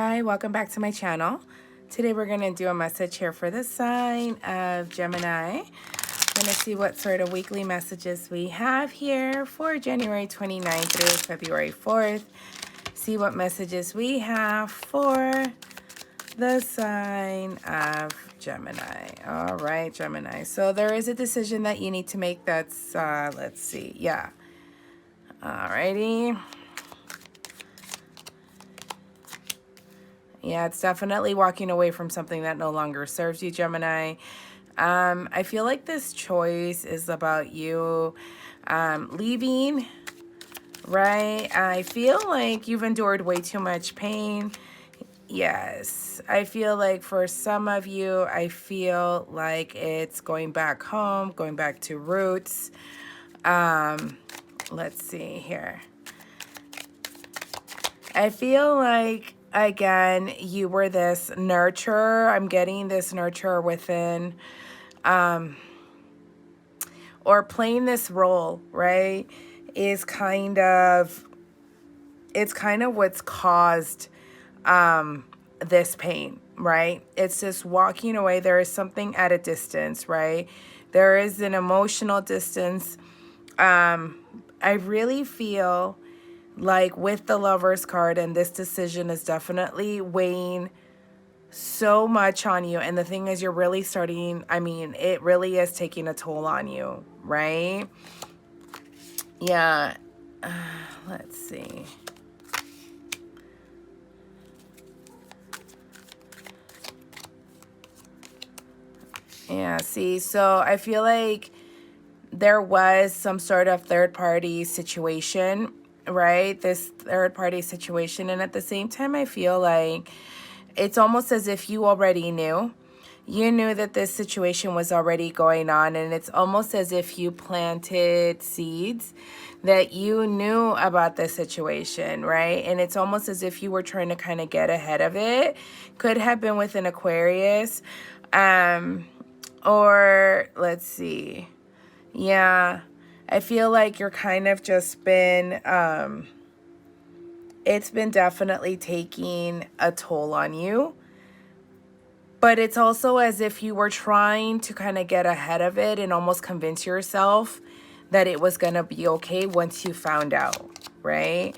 Hi, welcome back to my channel. Today we're going to do a message here for the sign of Gemini. I'm going to see what sort of weekly messages we have here for January 29th through February 4th. See what messages we have for the sign of Gemini. All right, Gemini. So there is a decision that you need to make that's, let's see. Yeah. All righty. Yeah, it's definitely walking away from something that no longer serves you, Gemini. I feel like this choice is about you leaving, right? I feel like you've endured way too much pain. Yes, I feel like for some of you, I feel like it's going back home, going back to roots. Let's see here. I feel like, again, you were this nurturer. I'm getting this nurturer within, or playing this role, right, is kind of, it's kind of what's caused this pain, right? It's just walking away. There is something at a distance, right? There is an emotional distance. I really feel like with the Lover's card, and this decision is definitely weighing so much on you. And the thing is, you're really starting, I mean, it really is taking a toll on you, right? Yeah. Let's see. Yeah, see, so I feel like there was some sort of third-party situation, right? This third-party situation. And at the same time, I feel like it's almost as if you already knew. You knew that this situation was already going on. And it's almost as if you planted seeds that you knew about this situation, right? And it's almost as if you were trying to kind of get ahead of it. Could have been with an Aquarius. Or let's see. Yeah, I feel like you're kind of just been, it's been definitely taking a toll on you. But it's also as if you were trying to kind of get ahead of it and almost convince yourself that it was going to be okay once you found out, right?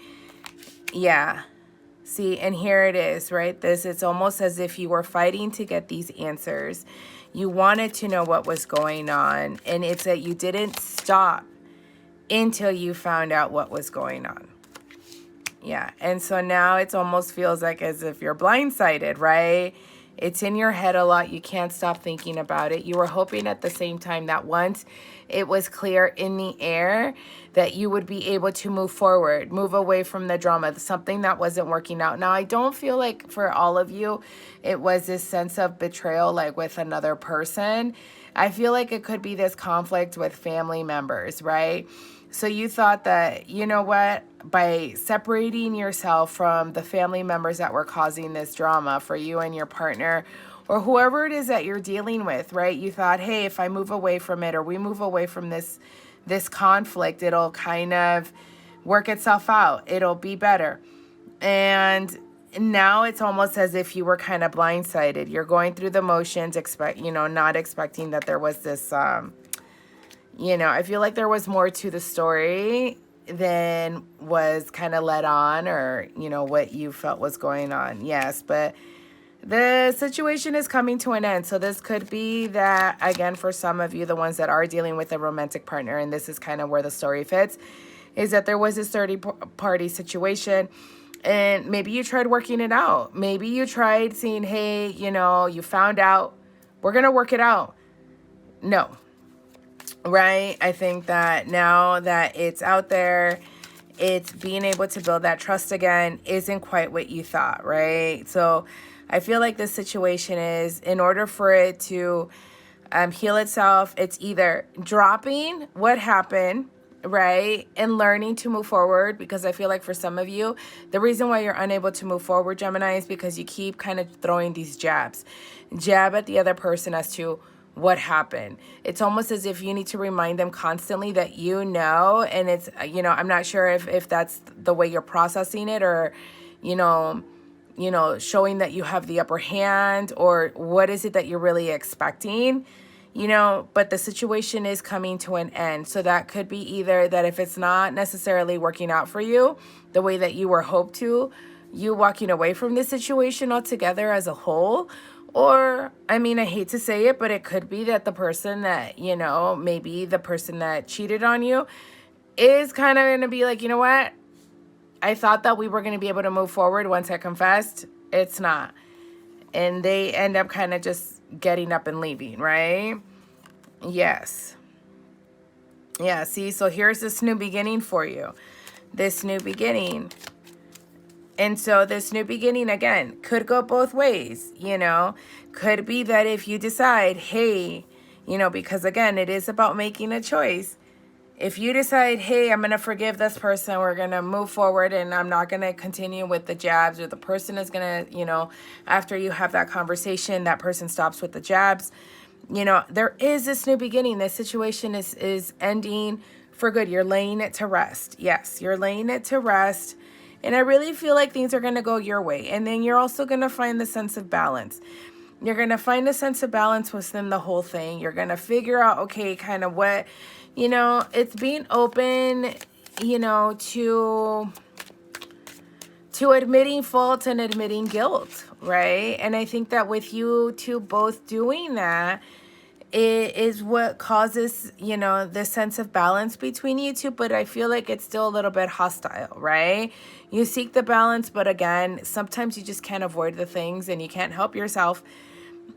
Yeah. See, and here it is, right? It's almost as if you were fighting to get these answers. You wanted to know what was going on, and it's that you didn't stop until you found out what was going on. Yeah, and so now it almost feels like as if you're blindsided, right? It's in your head a lot. You can't stop thinking about it. You were hoping at the same time that once it was clear in the air that you would be able to move forward, move away from the drama, something that wasn't working out. Now, I don't feel like for all of you, it was this sense of betrayal, like with another person. I feel like it could be this conflict with family members, right? So you thought that, you know what, by separating yourself from the family members that were causing this drama for you and your partner, or whoever it is that you're dealing with, right? You thought, hey, if I move away from it, or we move away from this conflict, it'll kind of work itself out. It'll be better. And now it's almost as if you were kind of blindsided. You're going through the motions, not expecting that there was this, I feel like there was more to the story than was kind of led on, or, what you felt was going on. Yes, but the situation is coming to an end. So this could be that, again, for some of you, the ones that are dealing with a romantic partner, and this is kind of where the story fits, is that there was this third-party situation, and maybe you tried working it out. Maybe you tried saying, hey, you found out, we're going to work it out. No. Right? I think that now that it's out there, it's being able to build that trust again isn't quite what you thought, right? So I feel like this situation is, in order for it to heal itself, it's either dropping what happened, right, and learning to move forward. Because I feel like for some of you, the reason why you're unable to move forward, Gemini, is because you keep kind of throwing these jab at the other person as to what happened. It's almost as if you need to remind them constantly that and it's, I'm not sure if that's the way you're processing it, or, you know, showing that you have the upper hand, or what is it that you're really expecting, you know, but the situation is coming to an end. So that could be either that if it's not necessarily working out for you the way that you were hoped to, you walking away from this situation altogether as a whole. Or, I mean, I hate to say it, but it could be that the person that, you know, maybe the person that cheated on you is kind of going to be like, you know what? I thought that we were going to be able to move forward once I confessed. It's not. And they end up kind of just getting up and leaving, right? Yes. Yeah, see, so here's this new beginning for you. This new beginning. And so this new beginning, again, could go both ways, you know. Could be that if you decide, hey, you know, because again, it is about making a choice. If you decide, hey, I'm going to forgive this person, we're going to move forward and I'm not going to continue with the jabs, or the person is going to, you know, after you have that conversation, that person stops with the jabs. You know, there is this new beginning. This situation is ending for good. You're laying it to rest. Yes, you're laying it to rest. And I really feel like things are going to go your way. And then you're also going to find the sense of balance. You're going to find a sense of balance within the whole thing. You're going to figure out, okay, kind of what, you know, it's being open, you know, to admitting fault and admitting guilt, right? And I think that with you two both doing that, it is what causes, you know, this sense of balance between you two. But I feel like it's still a little bit hostile, right? You seek the balance, but again, sometimes you just can't avoid the things and you can't help yourself,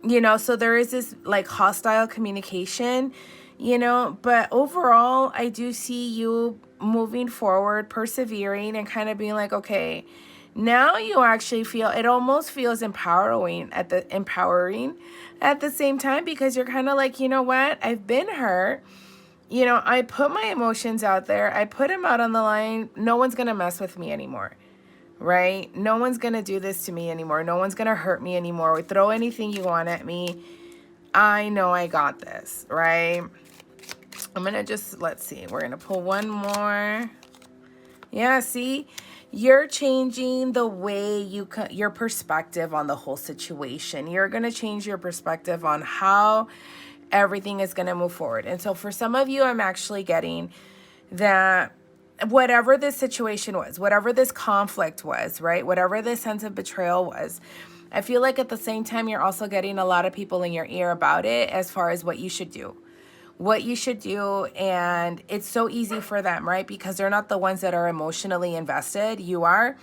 you know. So there is this like hostile communication, you know, but overall, I do see you moving forward, persevering, and kind of being like, okay, now you actually feel, it almost feels empowering at the same time, because you're kind of like, you know what, I've been hurt. You know, I put my emotions out there. I put them out on the line. No one's going to mess with me anymore, right? No one's going to do this to me anymore. No one's going to hurt me anymore. Throw anything you want at me. I know I got this, right? I'm going to just, let's see. We're going to pull one more. Yeah, see? You're changing the way your perspective on the whole situation. You're going to change your perspective on how everything is going to move forward. And so for some of you, I'm actually getting that whatever this situation was, whatever this conflict was, right? Whatever this sense of betrayal was, I feel like at the same time, you're also getting a lot of people in your ear about it as far as what you should do. And it's so easy for them, right? Because they're not the ones that are emotionally invested. You are.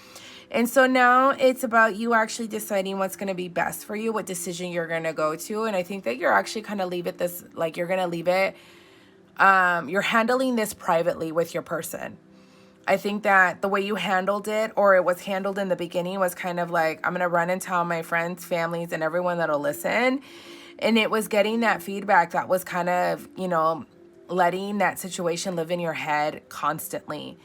And so now it's about you actually deciding what's going to be best for you, what decision you're going to go to. And I think that you're actually kind of you're handling this privately with your person. I think that the way you handled it, or it was handled in the beginning, was kind of like, I'm going to run and tell my friends, families, and everyone that'll listen. And it was getting that feedback that was kind of, you know, letting that situation live in your head constantly.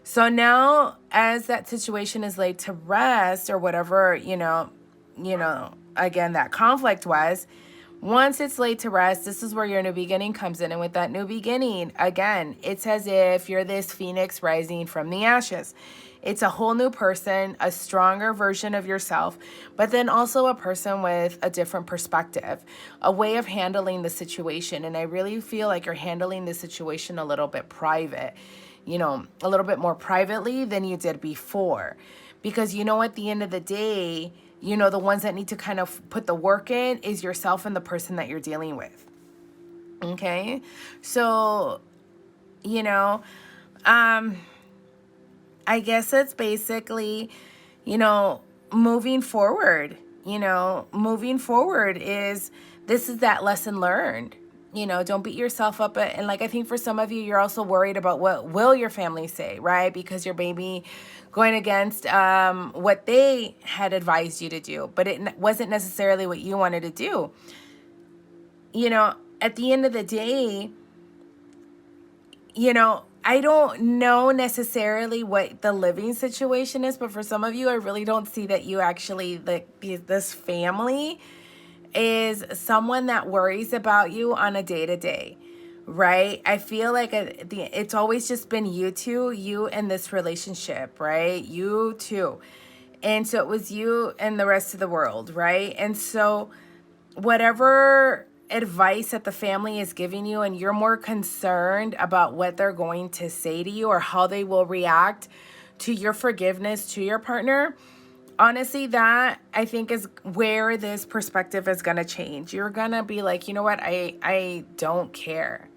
So now, as that situation is laid to rest, or whatever, you know, again, that conflict was, once it's laid to rest, this is where your new beginning comes in. And with that new beginning, again, it's as if you're this phoenix rising from the ashes. It's a whole new person, a stronger version of yourself, but then also a person with a different perspective, a way of handling the situation. And I really feel like you're handling the situation a little bit private, you know, a little bit more privately than you did before. Because, you know, at the end of the day, you know, the ones that need to kind of put the work in is yourself and the person that you're dealing with. Okay? So, you know, I guess it's basically, you know, moving forward is, this is that lesson learned. You know, don't beat yourself up. And like, I think for some of you, you're also worried about what will your family say, right? Because you're maybe going against what they had advised you to do, but it wasn't necessarily what you wanted to do. You know, at the end of the day, you know, I don't know necessarily what the living situation is, but for some of you, I really don't see that you actually, like, this family is someone that worries about you on a day-to-day, right? I feel like it's always just been you two, you and this relationship, right? You two. And so it was you and the rest of the world, right? And so whatever advice that the family is giving you, and you're more concerned about what they're going to say to you or how they will react to your forgiveness to your partner, honestly, that I think is where this perspective is going to change. You're going to be like, you know what? I don't care,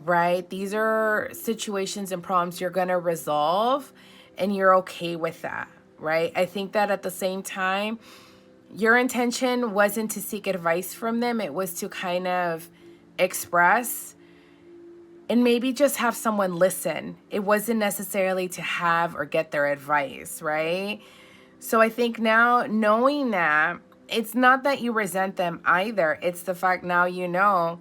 right? These are situations and problems you're going to resolve, and you're okay with that, right? I think that at the same time, your intention wasn't to seek advice from them. It was to kind of express and maybe just have someone listen. It wasn't necessarily to have or get their advice, right? So I think now, knowing that, it's not that you resent them either. It's the fact now you know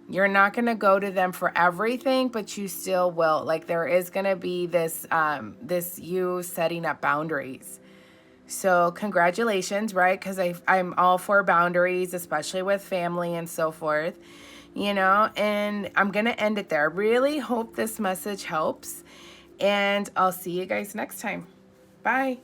you're not going to go to them for everything, but you still will. Like, there is going to be this you setting up boundaries. So congratulations, right? Because I'm all for boundaries, especially with family and so forth, you know, and I'm going to end it there. Really hope this message helps, and I'll see you guys next time. Bye.